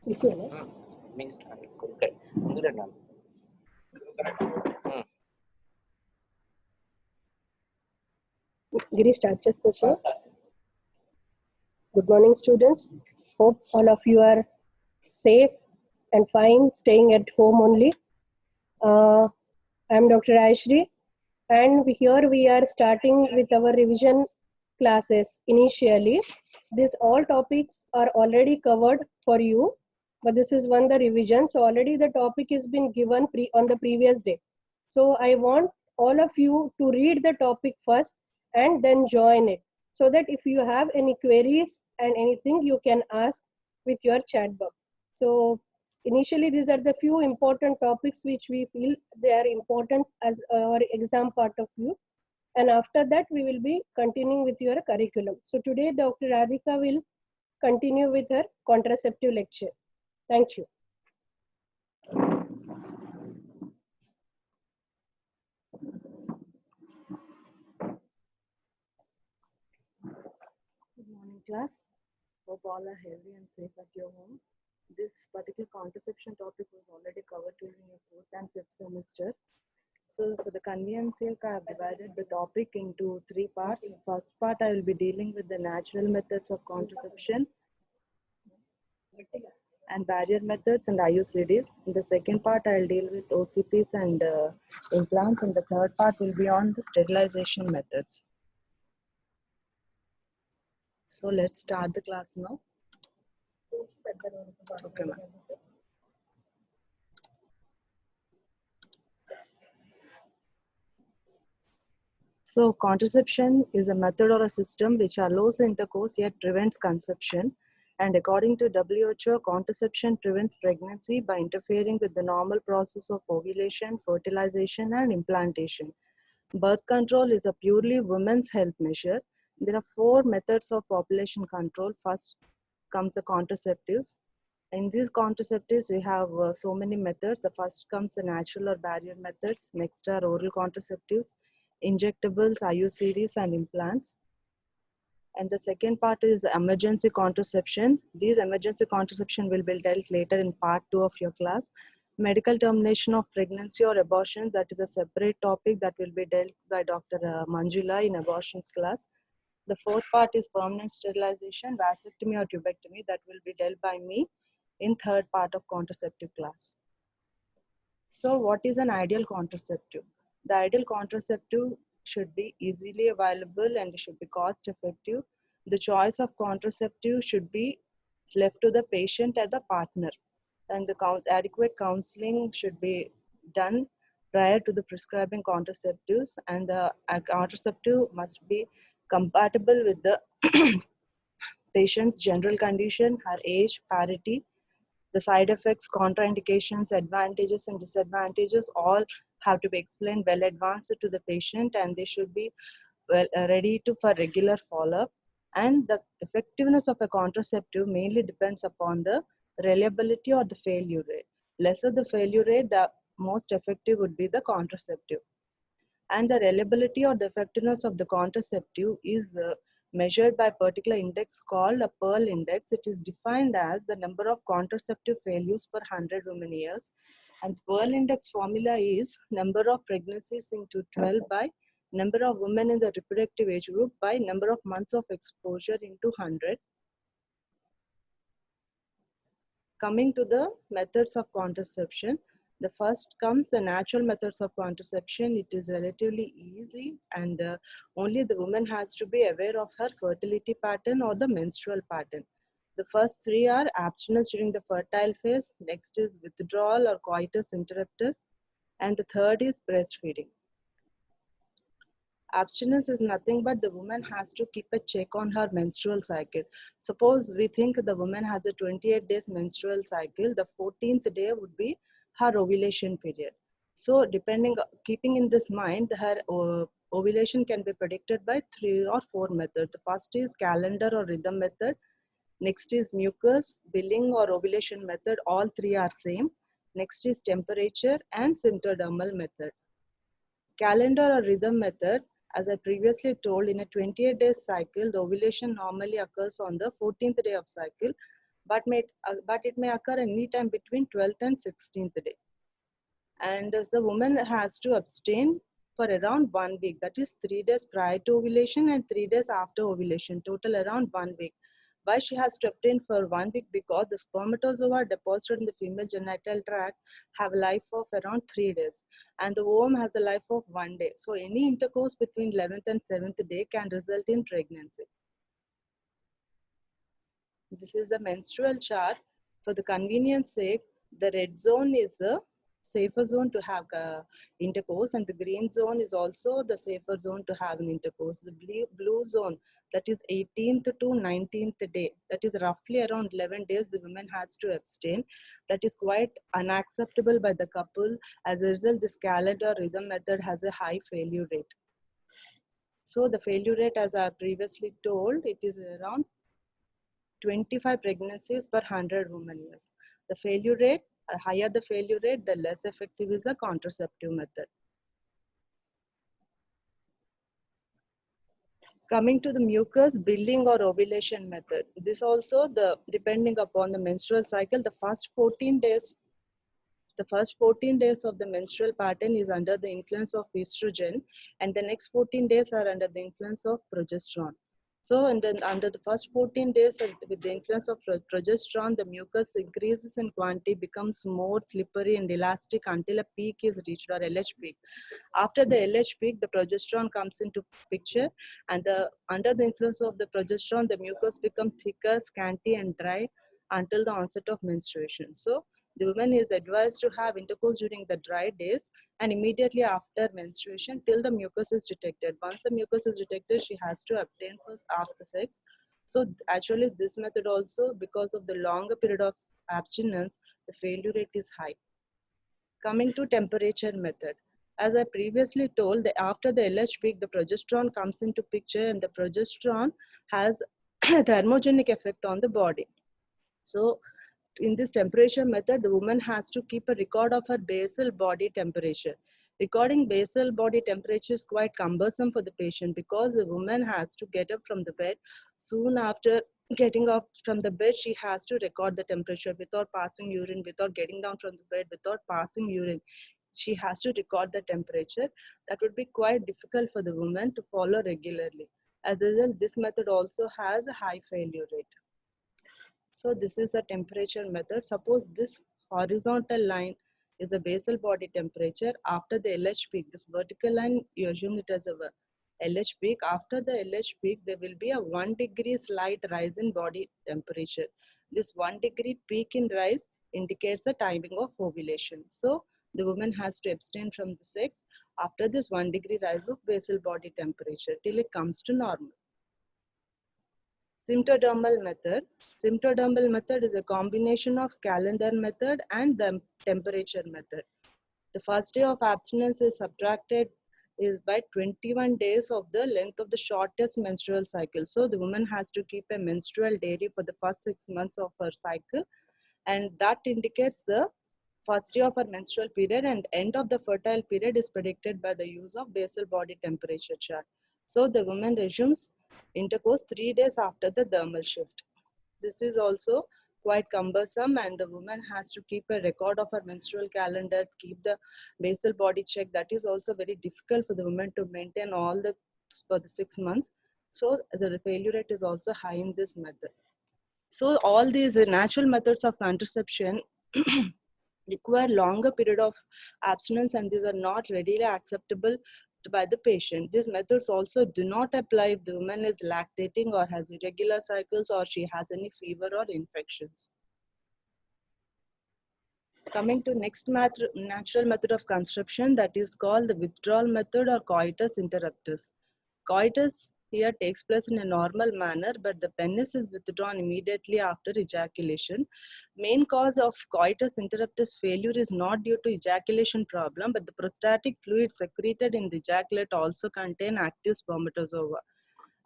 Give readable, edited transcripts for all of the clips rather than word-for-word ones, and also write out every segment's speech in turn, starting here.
Means correct. Giri, start your speaking. Good morning, students. Hope all of you are safe and fine, staying at home only. I'm Dr. Ayeshri, and here we are starting with our revision classes. Initially, these all topics are already covered for you, but this is one the revision. So already the topic has been given on the previous day. So I want all of you to read the topic first and then join it, so that if you have any queries and anything, you can ask with your chat box. So initially, these are the few important topics which we feel they are important as our exam part of view. And after that, we will be continuing with your curriculum. So today, Dr. Radhika will continue with her contraceptive lecture. Thank you. Good morning, class. Hope all are healthy and safe at your home. This particular contraception topic was already covered during your 4th and 5th semesters. So for the convenience sake, I have divided the topic into 3 parts. In the first part, I will be dealing with the natural methods of contraception and barrier methods and IUCDs. In the second part, I will deal with OCPs and implants. And the third part will be on the sterilization methods. So let's start the class now. Okay, ma'am. So contraception is a method or a system which allows intercourse yet prevents conception. And according to WHO, contraception prevents pregnancy by interfering with the normal process of ovulation, fertilization, and implantation. Birth control is a purely women's health measure. There are 4 methods of population control. First comes the contraceptives. In these contraceptives, we have so many methods. The first comes the natural or barrier methods. Next are oral contraceptives, injectables, IUCDs, and implants. And the second part is emergency contraception. These emergency contraception will be dealt later in part 2 of your class. Medical termination of pregnancy or abortion, that is a separate topic that will be dealt by Dr. Manjula in abortions class. The fourth part is permanent sterilization, vasectomy or tubectomy, that will be dealt by me in third part of contraceptive class. So what is an ideal contraceptive? The ideal contraceptive should be easily available and should be cost effective. The choice of contraceptive should be left to the patient and the partner. And the adequate counseling should be done prior to the prescribing contraceptives, and the contraceptive must be compatible with the patient's general condition, her age, parity, the side effects, contraindications, advantages, and disadvantages all have to be explained well advanced to the patient, and they should be well ready for regular follow-up. And the effectiveness of a contraceptive mainly depends upon the reliability or the failure rate. Lesser the failure rate, the most effective would be the contraceptive. And the reliability or the effectiveness of the contraceptive is measured by a particular index called a Pearl index. It is defined as the number of contraceptive failures per 100 women years. And Pearl index formula is number of pregnancies into 12 by number of women in the reproductive age group by number of months of exposure into 100. Coming to the methods of contraception, the first comes the natural methods of contraception. It is relatively easy, and only the woman has to be aware of her fertility pattern or the menstrual pattern. The first 3 are abstinence during the fertile phase, next is withdrawal or coitus interruptus, and the third is breastfeeding. Abstinence is nothing but the woman has to keep a check on her menstrual cycle. Suppose we think the woman has a 28 days menstrual cycle, the 14th day would be her ovulation period. So keeping in this mind, her ovulation can be predicted by 3 or 4 methods. The first is calendar or rhythm method. Next is mucus, billing or ovulation method. All 3 are same. Next is temperature and symptodermal method. Calendar or rhythm method, as I previously told, in a 28 days cycle, the ovulation normally occurs on the 14th day of cycle. but it may occur anytime between 12th and 16th day. And as the woman has to abstain for around 1 week, that is 3 days prior to ovulation and 3 days after ovulation, total around 1 week. Why she has to abstain for 1 week? Because the spermatozoa deposited in the female genital tract have a life of around 3 days, and the ovum has a life of 1 day. So any intercourse between 11th and 7th day can result in pregnancy. This is the menstrual chart. For the convenience sake, the red zone is the safer zone to have intercourse, and the green zone is also the safer zone to have an intercourse. The blue zone, that is 18th to 19th day, that is roughly around 11 days the woman has to abstain. That is quite unacceptable by the couple. As a result, this calendar rhythm method has a high failure rate. So the failure rate, as I previously told, it is around 25 pregnancies per 100 women years. The failure rate, higher the failure rate, the less effective is the contraceptive method. Coming to the mucus building or ovulation method, this also depending upon the menstrual cycle, the first 14 days of the menstrual pattern is under the influence of estrogen, and the next 14 days are under the influence of progesterone. So, and then under the first 14 days with the influence of progesterone, the mucus increases in quantity, becomes more slippery and elastic until a peak is reached, or LH peak. After the LH peak, the progesterone comes into picture, and under the influence of the progesterone, the mucus becomes thicker, scanty, and dry until the onset of menstruation. So, the woman is advised to have intercourse during the dry days and immediately after menstruation till the mucus is detected. Once the mucus is detected, she has to abstain after sex. So actually this method also, because of the longer period of abstinence, the failure rate is high. Coming to temperature method. As I previously told, after the LH peak, the progesterone comes into picture, and the progesterone has a thermogenic effect on the body. So in this temperature method, the woman has to keep a record of her basal body temperature. Recording basal body temperature is quite cumbersome for the patient, because the woman has to get up from the bed. Soon after getting up from the bed, she has to record the temperature without passing urine, without getting down from the bed, without passing urine. She has to record the temperature. That would be quite difficult for the woman to follow regularly. As a result, this method also has a high failure rate. So this is the temperature method. Suppose this horizontal line is the basal body temperature after the LH peak. This vertical line, you assume it as a LH peak. After the LH peak, there will be a 1 degree slight rise in body temperature. This 1 degree peak in rise indicates the timing of ovulation. So the woman has to abstain from the sex after this 1 degree rise of basal body temperature till it comes to normal. Symptodermal method. Symptodermal method is a combination of calendar method and the temperature method. The first day of abstinence is subtracted by 21 days of the length of the shortest menstrual cycle. So the woman has to keep a menstrual diary for the first 6 months of her cycle, and that indicates the first day of her menstrual period, and end of the fertile period is predicted by the use of basal body temperature chart. So the woman resumes intercourse 3 days after the dermal shift. This is also quite cumbersome, and the woman has to keep a record of her menstrual calendar, keep the basal body check. That is also very difficult for the woman to maintain all the for the 6 months. So the failure rate is also high in this method. So all these natural methods of contraception require longer period of abstinence, and these are not readily acceptable by the patient. These methods also do not apply if the woman is lactating or has irregular cycles or she has any fever or infections. Coming to next natural method of conception, that is called the withdrawal method or coitus interruptus. Coitus here takes place in a normal manner, but the penis is withdrawn immediately after ejaculation. Main cause of coitus interruptus failure is not due to ejaculation problem, but the prostatic fluid secreted in the ejaculate also contain active spermatozoa.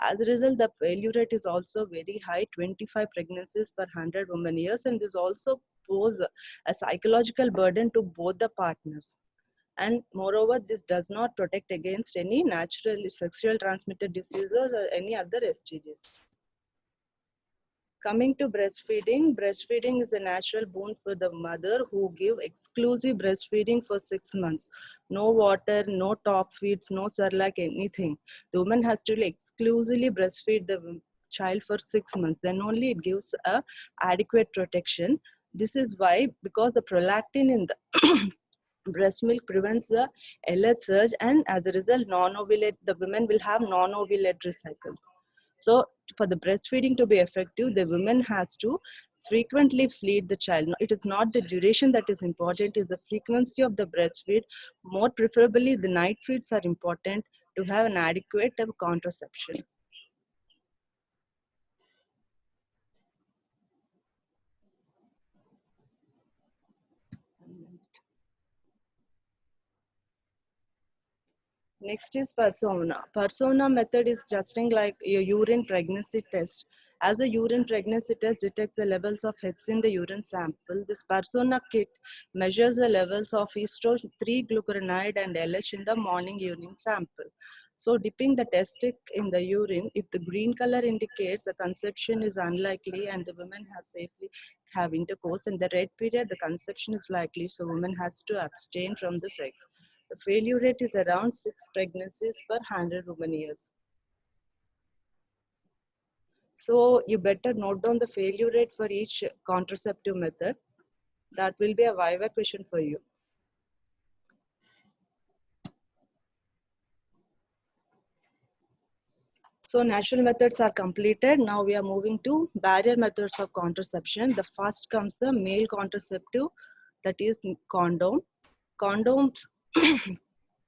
As a result, the failure rate is also very high, 25 pregnancies per 100 women years, and this also pose a psychological burden to both the partners. And moreover, this does not protect against any natural sexual transmitted diseases or any other STDs. Coming to breastfeeding, breastfeeding is a natural boon for the mother who give exclusive breastfeeding for 6 months. No water, no top feeds, no Cerelac, anything. The woman has to exclusively breastfeed the child for 6 months. Then only it gives a adequate protection. This is why, because the prolactin in the breast milk prevents the LH surge, and as a result, non-ovulate, the women will have non-ovulatory cycles. So for the breastfeeding to be effective, the woman has to frequently feed the child. It is not the duration that is important, it is the frequency of the breastfeed. More preferably, the night feeds are important to have an adequate contraception. Next is persona. Persona method is testing like your urine pregnancy test. As a urine pregnancy test detects the levels of H in the urine sample, this persona kit measures the levels of esto 3-glucuronide and LH in the morning urine sample. So dipping the test stick in the urine, if the green color indicates the conception is unlikely and the woman has safely have intercourse, in the red period the conception is likely, so woman has to abstain from the sex. The failure rate is around 6 pregnancies per 100 woman years. So you better note down the failure rate for each contraceptive method. That will be a viva question for you. So natural methods are completed. Now we are moving to barrier methods of contraception. The first comes the male contraceptive, that is condom. Condoms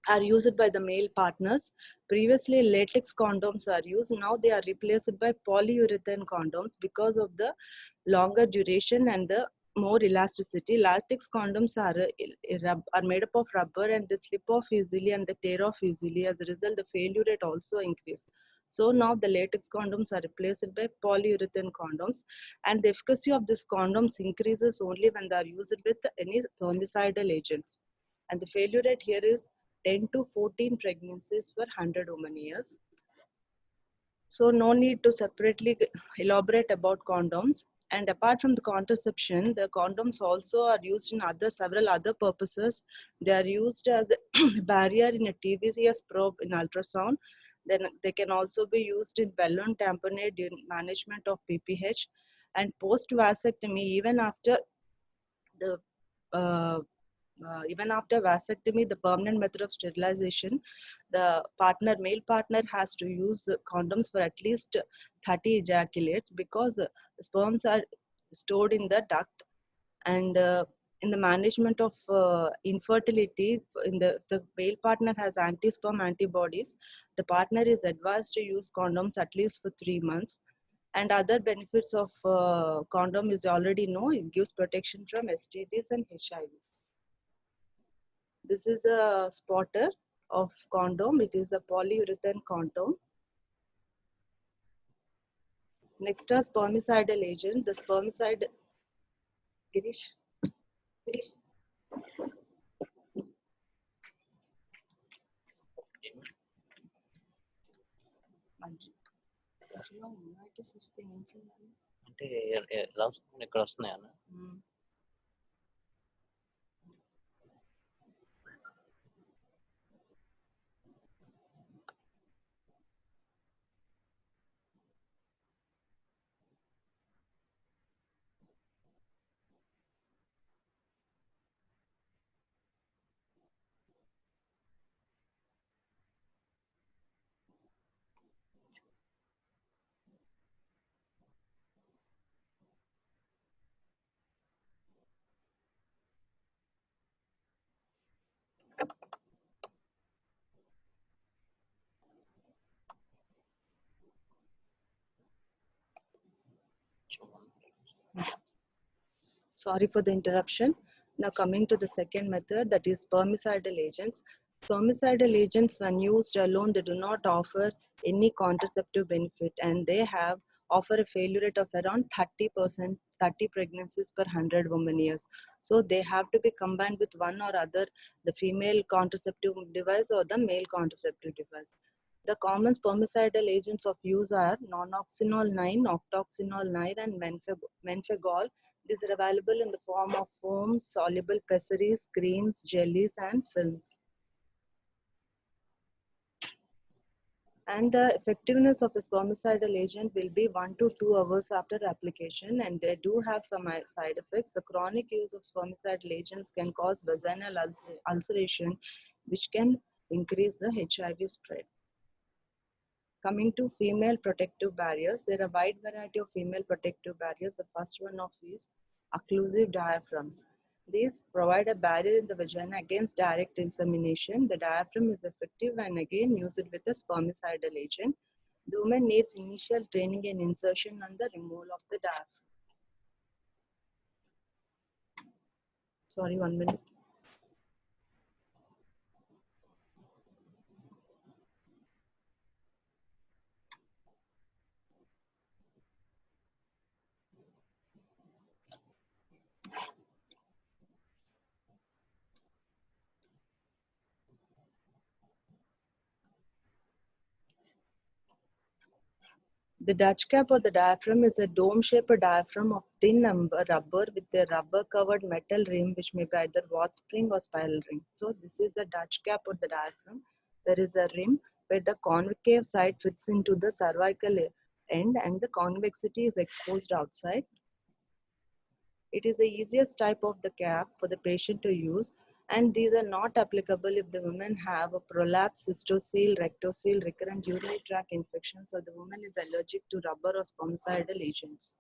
are used by the male partners. Previously, latex condoms are used. Now they are replaced by polyurethane condoms because of the longer duration and the more elasticity. Latex condoms are made up of rubber and they slip off easily and they tear off easily. As a result, the failure rate also increased. So now the latex condoms are replaced by polyurethane condoms, and the efficacy of these condoms increases only when they are used with any spermicidal agents. And the failure rate here is 10 to 14 pregnancies per 100 woman years. So no need to separately elaborate about condoms. And apart from the contraception, the condoms also are used in several other purposes. They are used as a barrier in a TVCS probe in ultrasound. Then they can also be used in balloon tamponade in management of PPH, and post vasectomy, uh, even after vasectomy, the permanent method of sterilization, the male partner has to use condoms for at least 30 ejaculates, because sperms are stored in the duct. And in the management of infertility, the male partner has anti-sperm antibodies, the partner is advised to use condoms at least for 3 months. And other benefits of condom is already know, it gives protection from STDs and HIV. This is a spotter of condom. It is a polyurethane condom. Next are spermicidal agent. The spermicide, Girish. అంటే ఎలా వస్తుంది, ఇక్కడ వస్తున్నాయా? Sorry for the interruption. Now coming to the second method, that is spermicidal agents. Spermicidal agents, when used alone, they do not offer any contraceptive benefit, and they offer a failure rate of around 30%, 30 pregnancies per 100 woman years. So they have to be combined with one or other, the female contraceptive device or the male contraceptive device. The common spermicidal agents of use are nonoxynol 9, octoxynol 9, and menfegol. These are available in the form of foams, soluble pessaries, creams, jellies, and films. And the effectiveness of a spermicidal agent will be 1 to 2 hours after application, and they do have some side effects. The chronic use of spermicidal agents can cause vaginal ulceration, which can increase the HIV spread. Coming to female protective barriers, there are a wide variety of female protective barriers. The first one of is occlusive diaphragms. These provide a barrier in the vagina against direct insemination. The diaphragm is effective and again use it with a spermicidal agent. The woman needs initial training and insertion on the removal of the diaphragm. Sorry, 1 minute. The Dutch cap or the diaphragm is a dome-shaped diaphragm of thin rubber with a rubber-covered metal rim, which may be either wart spring or spiral ring. So this is the Dutch cap or the diaphragm. There is a rim where the concave side fits into the cervical end and the convexity is exposed outside. It is the easiest type of the cap for the patient to use, and these are not applicable if the women have a prolapse, cystocele, rectocele, recurrent urinary tract infections, or the woman is allergic to rubber or spermicidal agents.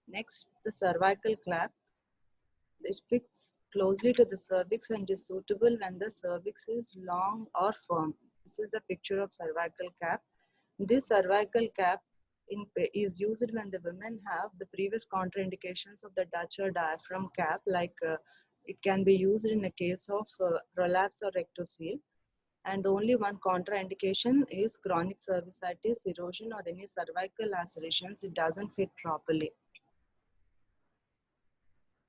Next, the cervical cap. It fits closely to the cervix and is suitable when the cervix is long or firm. This is a picture of cervical cap. This cervical cap is used when the women have the previous contraindications of the Dutch or diaphragm cap, like it can be used in a case of prolapse or rectocele. And only one contraindication is chronic cervicitis, erosion, or any cervical lacerations. It doesn't fit properly.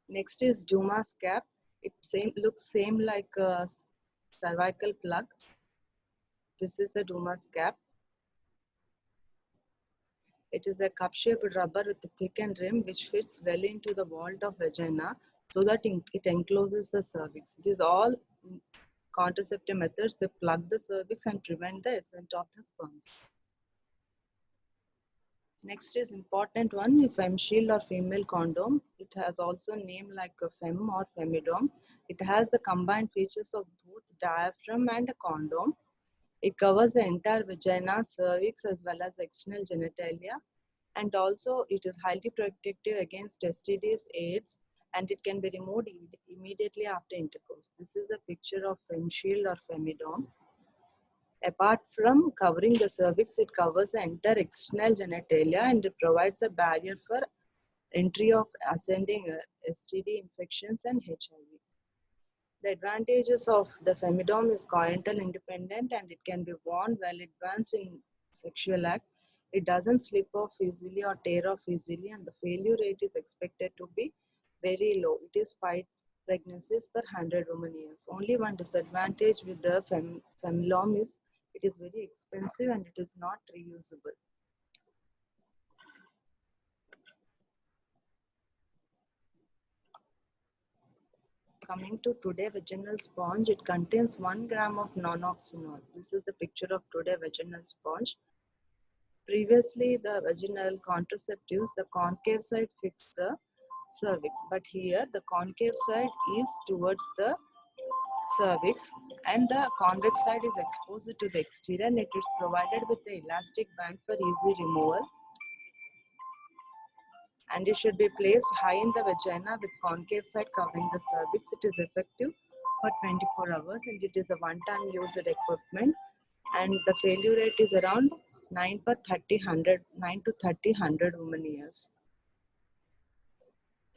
Next is Dumas cap. It looks same like a cervical plug. This is the Dumas cap. It is a cup-shaped rubber with a thickened rim which fits well into the vault of vagina so that it encloses the cervix. These all contraceptive methods, they plug the cervix and prevent the ascent of the sperms. Next is important one, FemShield or female condom. It has also name like a Fem or Femidom. It has the combined features of both diaphragm and a condom. It covers the entire vagina, cervix, as well as external genitalia. And also it is highly protective against STDs, AIDS, and it can be removed immediately after intercourse. This is a picture of FemShield or Femidom. Apart from covering the cervix, it covers the entire external genitalia and it provides a barrier for entry of ascending STD infections and HIV. The advantages of the Femidom is coital independent and it can be worn well advanced in sexual act. It doesn't slip off easily or tear off easily, and the failure rate is expected to be very low. It is 5 pregnancies per 100 woman years. Only one disadvantage with the Femilom is it is very expensive and it is not reusable. Coming to Today vaginal sponge, it contains 1 gram of nonoxynol. This is the picture of Today vaginal sponge. Previously, the vaginal contraceptives, the concave side fits the cervix, but here the concave side is towards the cervix and the convex side is exposed to the exterior, and it is provided with the elastic band for easy removal. And it should be placed high in the vagina with concave side covering the cervix. It is effective for 24 hours and it is a one-time used equipment, and the failure rate is around 9 to 30 100 woman years.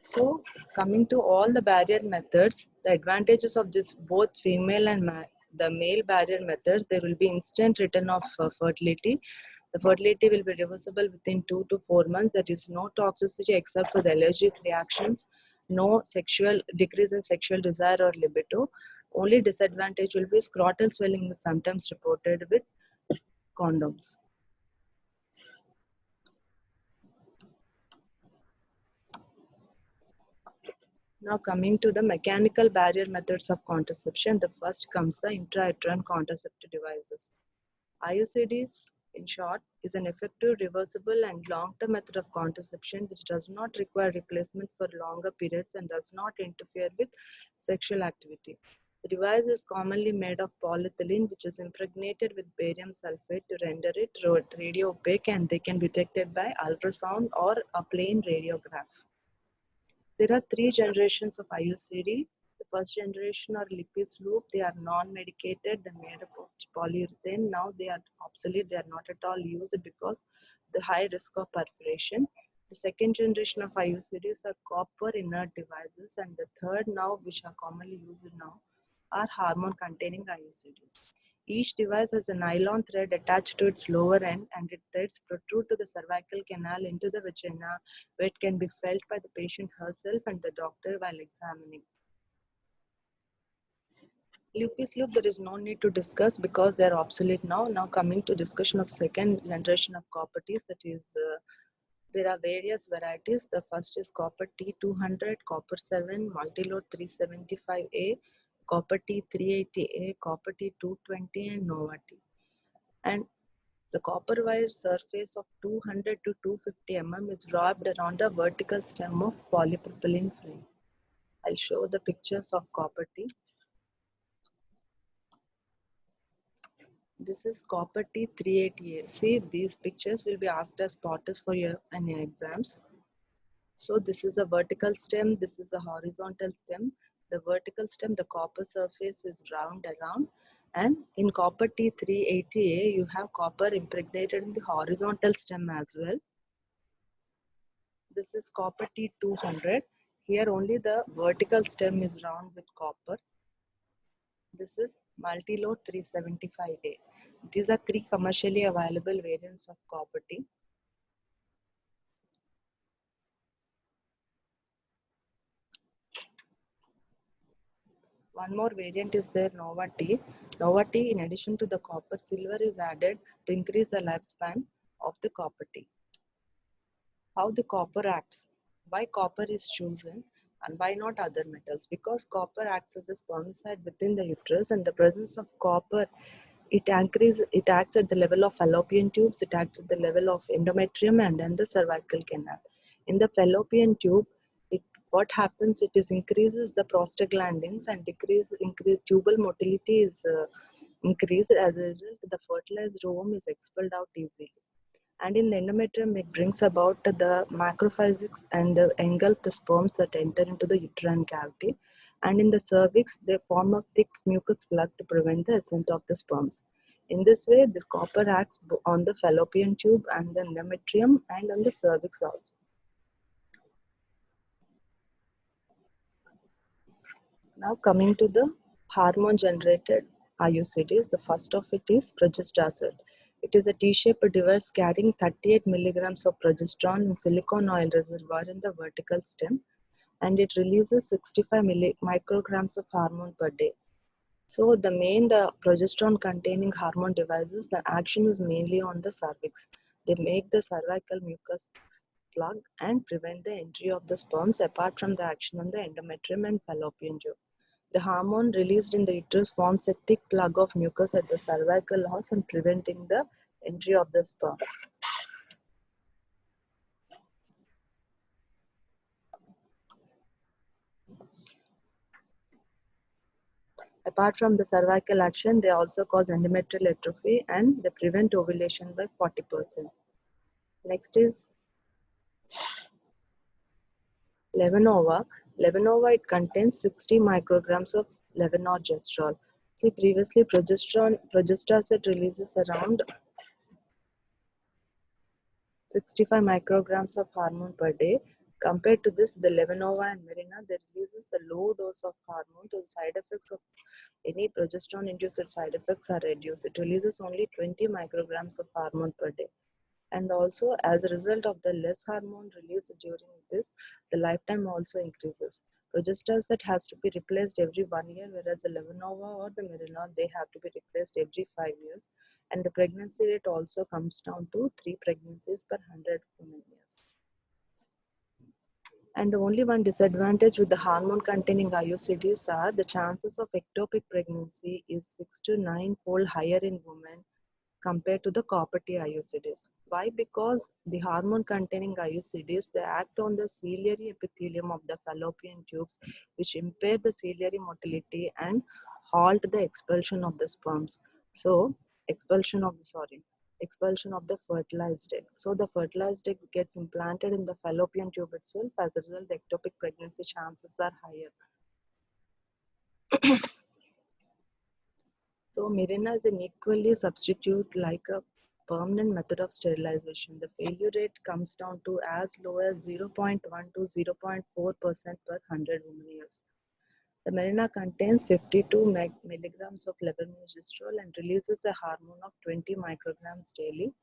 So coming to all the barrier methods, the advantages of this both female and the male barrier methods, there will be instant return of fertility. The fertility will be reversible within 2 to 4 months. There is no toxicity except for the allergic reactions, no sexual decrease in sexual desire or libido. Only disadvantage will be scrotal swelling is sometimes reported with condoms. Now coming to the mechanical barrier methods of contraception, the first comes the intrauterine contraceptive devices. IUCDs, in short, is an effective, reversible, and long-term method of contraception which does not require replacement for longer periods and does not interfere with sexual activity. The device is commonly made of polyethylene, which is impregnated with barium sulfate to render it radio opaque, and they can be detected by ultrasound or a plain radiograph. There are 3 generations of IUCD. The first generation are Lippis loop. They are non-medicated. They're made up of polyurethane. Now they are obsolete. They are not at all used because the high risk of perforation. The second generation of IUCDs are copper inert devices, and the third now, which are commonly used now, are hormone-containing IUCDs. Each device has a nylon thread attached to its lower end, and its threads protrude to the cervical canal into the vagina, where it can be felt by the patient herself and the doctor while examining. Lippis loop, there is no need to discuss because they are obsolete now. Now coming to discussion of second generation of copper tees, that is, there are various varieties. The first is copper T200, copper 7, multilode 375A, copper T380A, copper T220, and Nova T. And the copper wire surface of 200 to 250 mm is wrapped around the vertical stem of polypropylene frame. I'll show the pictures of copper T. This is copper T380A. See, these pictures will be asked as spotters for your exams. So this is the vertical stem, this is the horizontal stem. The vertical stem, the copper surface is round around, and in copper T380A, you have copper impregnated in the horizontal stem as well. This is copper T200. Here only the vertical stem is round with copper. This is multilode 375A. These are 3 commercially available variants of copper T. One more variant is there, Nova T. Nova T, in addition to the copper, silver is added to increase the lifespan of the copper T. How the copper acts? Why copper is chosen and why not other metals? Because copper acts as a spermicide within the uterus, and the presence of copper, it acts at the level of fallopian tubes, it acts at the level of endometrium and then the cervical canal. In the fallopian tube, what happens, it is increases the prostaglandins and increase tubal motility is increased. As a result, the fertilized ovum is expelled out easily. And in the endometrium, it brings about the macrophages and engulf the sperms that enter into the uterine cavity. And in the cervix, they form a thick mucus plug to prevent the ascent of the sperms. In this way, this copper acts on the fallopian tube and the endometrium and on the cervix also. Now coming to the hormone generated IUCDs, the first of it is progesterone. It is a T-shaped device carrying 38 milligrams of progesterone in silicone oil reservoir in the vertical stem, and it releases 65 micrograms of hormone per day. So the progesterone containing hormone devices, the action is mainly on the cervix. They make the cervical mucus plug and prevent the entry of the sperms apart from the action on the endometrium and fallopian tube. The hormone released in the uterus forms a thick plug of mucus at the cervical os and preventing the entry of the sperm. Apart from the cervical action, they also cause endometrial atrophy and they prevent ovulation by 40%. Next is Levonorva. Levonorva, it contains 60 micrograms of levonorgestrel. See, previously progesterone releases around 65 micrograms of hormone per day. Compared to this, the Levonorva and Mirena, they releases a low dose of hormone, so the side effects of any progesterone-induced side effects are reduced. It releases only 20 micrograms of hormone per day. And also, as a result of the less hormone released during this, the lifetime also increases. Progesters that has to be replaced every 1 year, whereas the Levenova or the Mirena, they have to be replaced every 5 years. And the pregnancy rate also comes down to 3 pregnancies per 100 women years. And the only one disadvantage with the hormone-containing IUCDs are the chances of ectopic pregnancy is 6 to 9-fold higher in women compared to the copper-T IUCDs. Why? Because the hormone-containing IUCDs, they act on the ciliary epithelium of the fallopian tubes, which impair the ciliary motility and halt the expulsion of the sperms. So, expulsion of the fertilized egg. So the fertilized egg gets implanted in the fallopian tube itself. As a result, the ectopic pregnancy chances are higher. So Mirena is an equally substitute like a permanent method of sterilization. The failure rate comes down to as low as 0.1 to 0.4% per 100 women years. The Mirena contains 52 milligrams of levonorgestrel and releases a hormone of 20 micrograms daily.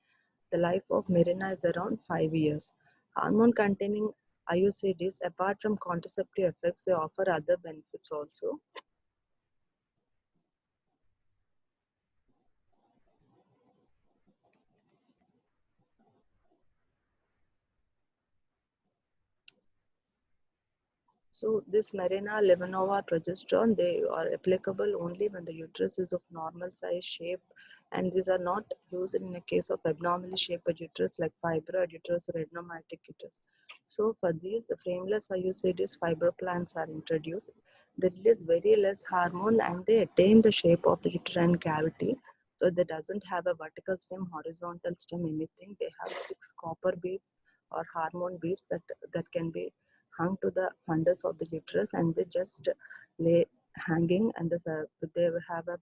The life of Mirena is around 5 years. Hormone-containing IUCDs, apart from contraceptive effects, they offer other benefits also. So this Mirena, Levenova, progesterone, they are applicable only when the uterus is of normal size, shape, and these are not used in a case of abnormally shaped uterus like fibroid uterus or adenomyotic uterus. So for these, the frameless IUCDs, fibroplans are introduced. They release very less hormone and they attain the shape of the uterine cavity. So they doesn't have a vertical stem, horizontal stem, anything. They have 6 copper beads or hormone beads that can be hung to the fundus of the uterus, and they just lay hanging, and they have a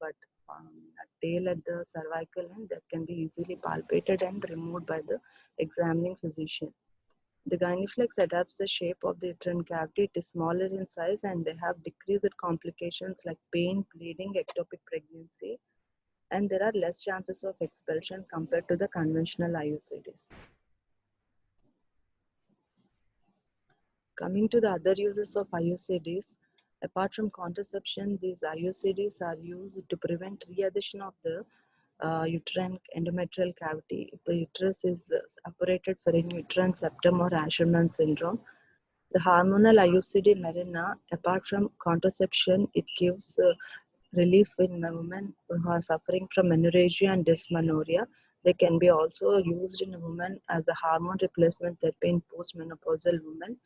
tail at the cervical end that can be easily palpated and removed by the examining physician. The Gyneflex adapts the shape of the uterine cavity. It is smaller in size and they have decreased complications like pain, bleeding, ectopic pregnancy, and there are less chances of expulsion compared to the conventional IUCDs. Coming to the other uses of IUCDs, apart from contraception, these IUCDs are used to prevent readhesion of the uterine endometrial cavity if the uterus is operated for any uterine septum or Asherman syndrome. The hormonal IUCD Mirena, apart from contraception, it gives relief in women who are suffering from menorrhagia and dysmenorrhea. They can be also used in a woman as a hormone replacement therapy in postmenopausal women.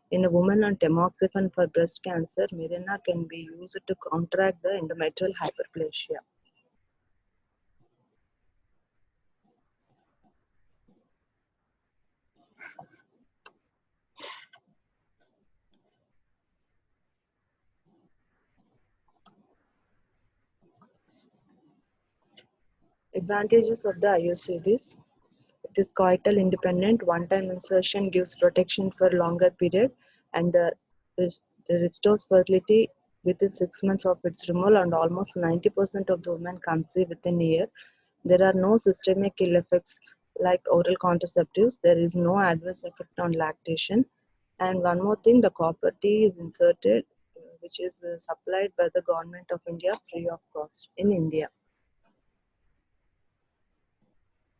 In a woman on tamoxifen for breast cancer, Mirena can be used to counteract the endometrial hyperplasia. Advantages of the IUCDs. It is coital independent. One-time insertion gives protection for longer period, and the restores fertility within 6 months of its removal, and almost 90% of the women conceive within a year. There are no systemic ill effects like oral contraceptives. There is no adverse effect on lactation. And one more thing, the copper T is inserted, which is supplied by the government of India free of cost in India.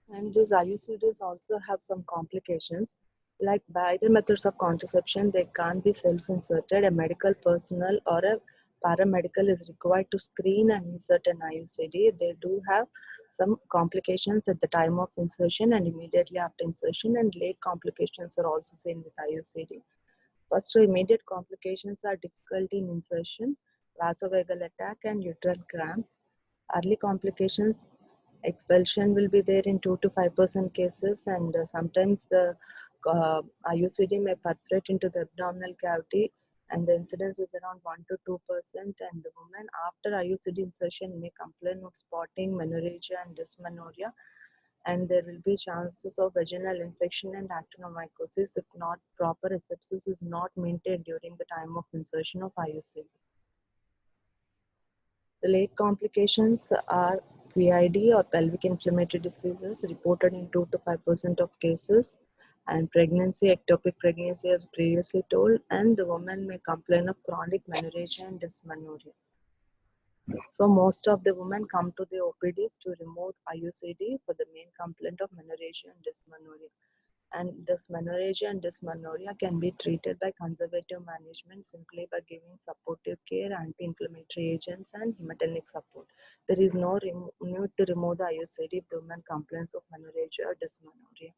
And these IUCDs also have some complications. Like by either methods of contraception, they can't be self-inserted. A medical personnel or a paramedical is required to screen and insert an IUCD. They do have some complications at the time of insertion and immediately after insertion, and late complications are also seen with IUCD. First, immediate complications are difficulty in insertion, vasovagal attack, and uterine cramps. Early complications, expulsion will be there in 2 to 5% cases, and sometimes the IUCD may perforate into the abdominal cavity, and the incidence is around 1 to 2%. And the woman after IUCD insertion may complain of spotting, menorrhagia, and dysmenorrhea, and there will be chances of vaginal infection and actinomycosis if not proper asepsis is not maintained during the time of insertion of IUCD. The late complications are PID or pelvic inflammatory diseases reported in 2 to 5% of cases, And pregnancy, ectopic pregnancy as previously told, and the woman may complain of chronic menorrhagia and dysmenorrhea. So most of the women come to the OPDs to remove IUCD for the main complaint of menorrhagia and dysmenorrhea. And this menorrhagia and dysmenorrhea can be treated by conservative management simply by giving supportive care, anti-inflammatory agents, and hematinic support. There is no need to remove the IUCD if the woman complains of menorrhagia or dysmenorrhea.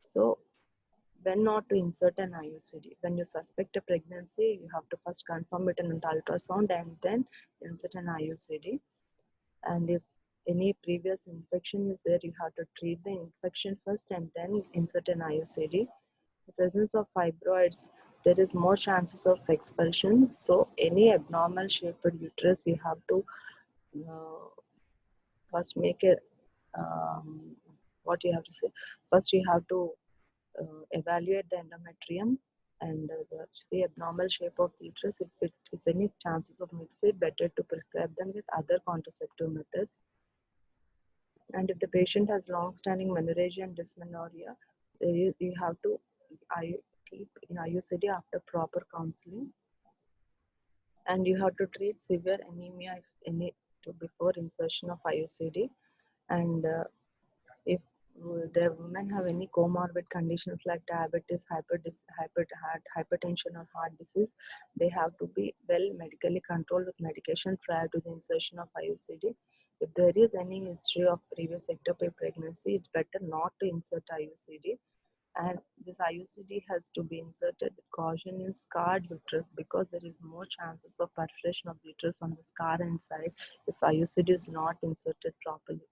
So, when not to insert an IUCD? When you suspect a pregnancy, you have to first confirm it in an ultrasound and then insert an IUCD. And if any previous infection is there, you have to treat the infection first and then insert an IUCD. The presence of fibroids, there is more chances of expulsion. So any abnormal shaped uterus, you have to first make it, what you have to say, first you have to evaluate the endometrium and see abnormal shape of the uterus. If it is any chances of midfield, better to prescribe them with other contraceptive methods. And if the patient has long-standing menorrhagia and dysmenorrhea, you have to keep in IUCD after proper counseling. And you have to treat severe anemia if any before insertion of IUCD. And if the women have any comorbid conditions like diabetes, hypertension, or heart disease, they have to be well medically controlled with medication prior to the insertion of IUCD. If there is any history of previous ectopic pregnancy, it's better not to insert IUCD. And this IUCD has to be inserted with caution in scarred uterus because there is more chances of perforation of the uterus on the scar inside if IUCD is not inserted properly.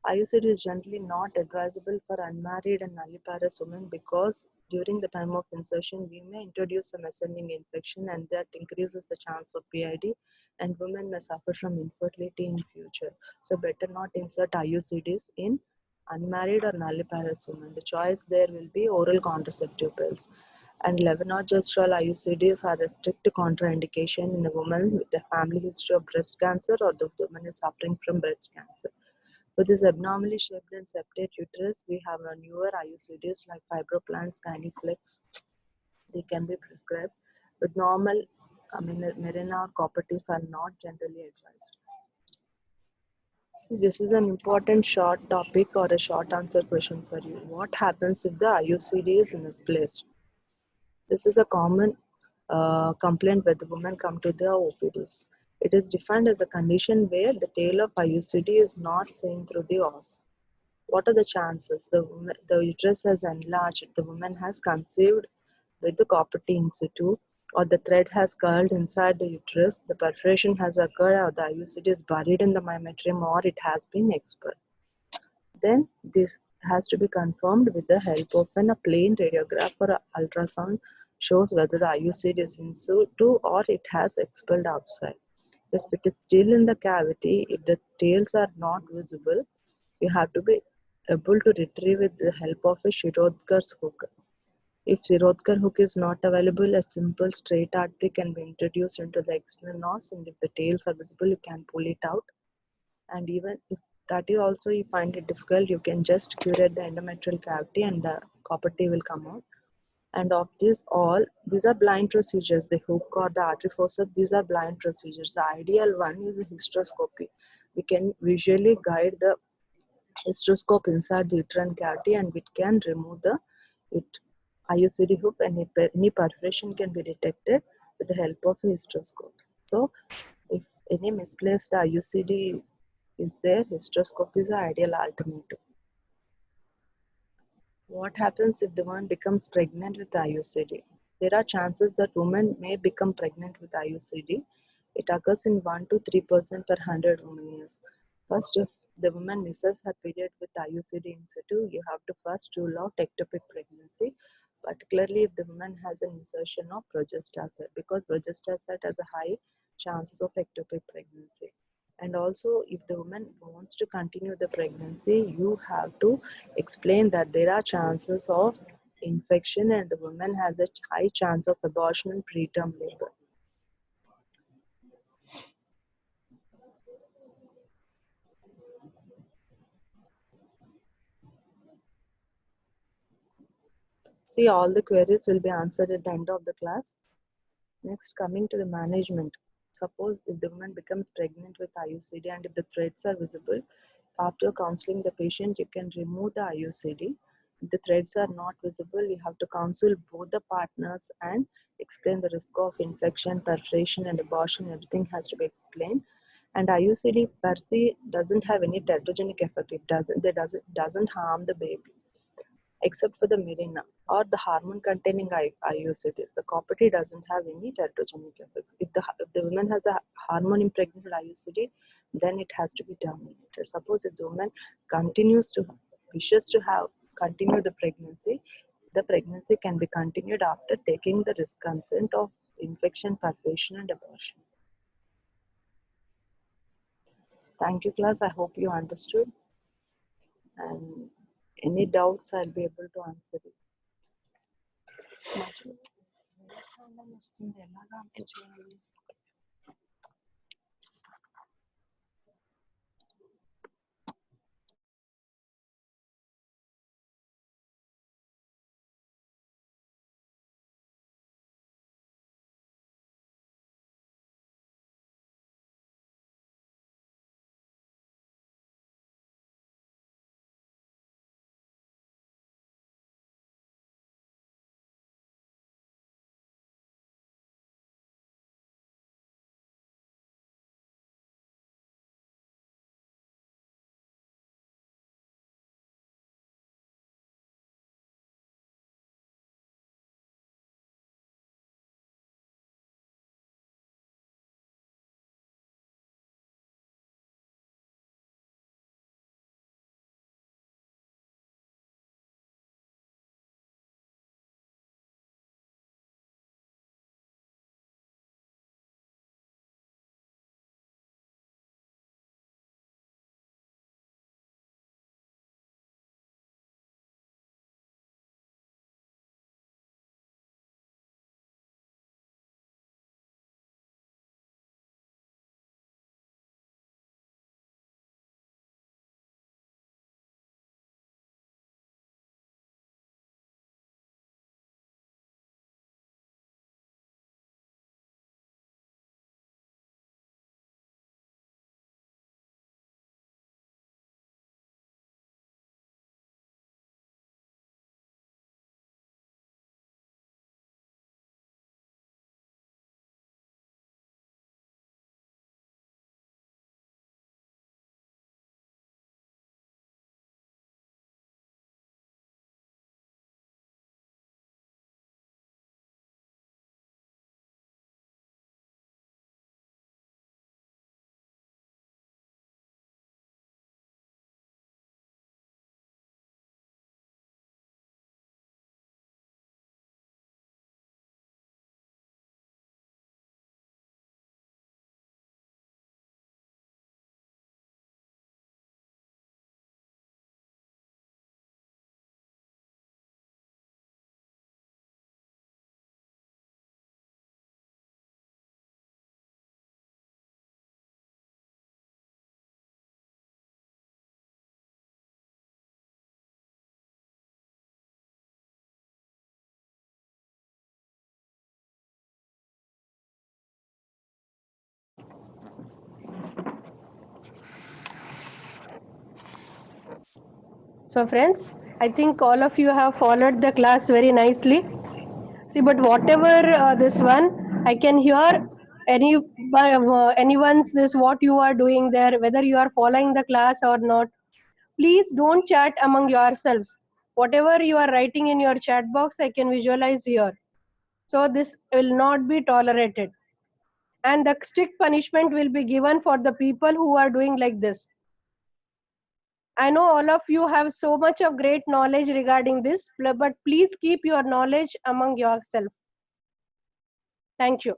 IUCD is generally not advisable for unmarried and nulliparous women because during the time of insertion, we may introduce some ascending infection and that increases the chance of PID, and women may suffer from infertility in future. So better not insert IUCDs in unmarried or nulliparous women. The choice there will be oral contraceptive pills. And levonorgestrel IUCDs are a strict contraindication in a woman with a family history of breast cancer or the woman is suffering from breast cancer. For this abnormally shaped and septate uterus, we have a newer IUCDs like Fibroplans, Gyneflex. They can be prescribed, but normal Mirena or Copperties are not generally advised. So this is an important short topic or a short answer question for you. What happens if the IUCD is misplaced? This is a common complaint where the women come to the OPDs. It is defined as a condition where the tail of IUCD is not seen through the os. What are the chances? The uterus has enlarged, the woman has conceived with the Copperty in situ, or the thread has curled inside the uterus, the perforation has occurred, or the IUCD is buried in the myometrium, or it has been expelled. Then this has to be confirmed with the help of a plain radiograph or ultrasound shows whether the IUCD is in situ or it has expelled outside. If it is still in the cavity, if the tails are not visible, you have to be able to retrieve with the help of a Shirodkar's hook. If Shirodkar hook is not available, a simple straight artery can be introduced into the external os, and if the tails are visible, you can pull it out. And even if that you also you find it difficult, you can just curate the endometrial cavity and the Copperty will come out. And of these are blind procedures. The hook or the artery forceps, these are blind procedures. The ideal one is a hysteroscopy. We can visually guide the hysteroscope inside the uterine cavity and it can remove the IUCD hook, and any perforation can be detected with the help of a hysteroscope. So if any misplaced IUCD is there, hysteroscopy is the ideal alternative. What happens if the woman becomes pregnant with IUCD? There are chances that women may become pregnant with IUCD. It occurs in 1 to 3% per 100 women years. First, if the woman misses her period with IUCD in situ, you have to first rule out ectopic pregnancy, particularly if the woman has an insertion of progestaside, because progestaside has a high chances of ectopic pregnancy. And also, if the woman wants to continue the pregnancy, you have to explain that there are chances of infection and the woman has a high chance of abortion and preterm labor. See, all the queries will be answered at the end of the class. Next, coming to the management. Suppose if the woman becomes pregnant with IUCD and if the threads are visible, after counseling the patient, you can remove the IUCD. If the threads are not visible, you have to counsel both the partners and explain the risk of infection, perforation, and abortion. Everything has to be explained. And IUCD per se doesn't have any teratogenic effect. It doesn't harm the baby, except for the Mirena or the hormone-containing IUCDs. The copper T doesn't have any teratogenic effects. If the woman has a hormone-impregnated IUCD, then it has to be terminated. Suppose if the woman wishes to continue the pregnancy can be continued after taking the risk consent of infection, perforation, and abortion. Thank you, class. I hope you understood. And any doubts, I'll be able to answer it. So friends, I think all of you have followed the class very nicely. See, but whatever this one, I can hear anyone's this what you are doing there, whether you are following the class or not. Please don't chat among yourselves. Whatever you are writing in your chat box, I can visualize here. So this will not be tolerated. And the strict punishment will be given for the people who are doing like this. I know all of you have so much of great knowledge regarding this, but please keep your knowledge among yourself. Thank you.